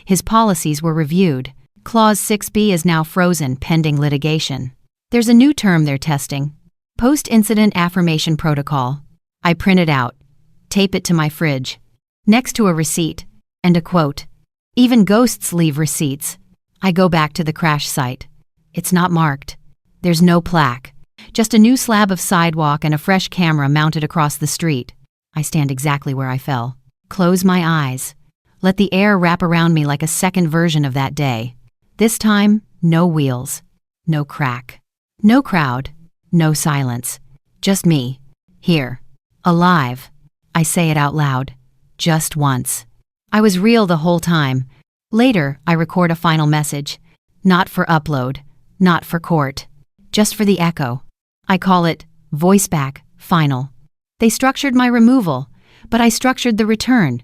Speaker 1: His policies were reviewed. Clause 6B is now frozen pending litigation. There's a new term they're testing. Post-incident affirmation protocol. I print it out. Tape it to my fridge. Next to a receipt. And a quote. Even ghosts leave receipts. I go back to the crash site. It's not marked. There's no plaque. Just a new slab of sidewalk and a fresh camera mounted across the street. I stand exactly where I fell. Close my eyes. Let the air wrap around me like a second version of that day. This time, no wheels, no crack, no crowd, no silence. Just me, here, alive. I say it out loud, just once. I was real the whole time. Later, I record a final message. Not for upload, not for court, just for the echo. I call it voice back, final. They structured my removal, but I structured the return.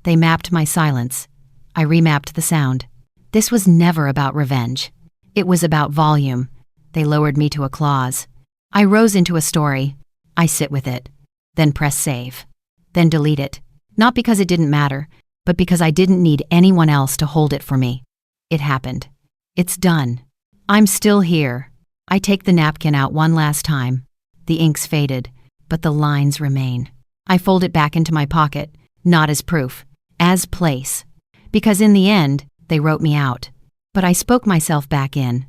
Speaker 1: They mapped my silence. I remapped the sound. This was never about revenge. It was about volume. They lowered me to a clause. I rose into a story. I sit with it. Then press save. Then delete it. Not because it didn't matter, but because I didn't need anyone else to hold it for me. It happened. It's done. I'm still here. I take the napkin out one last time. The ink's faded, but the lines remain. I fold it back into my pocket, not as proof, as place. Because in the end, they wrote me out. But I spoke myself back in.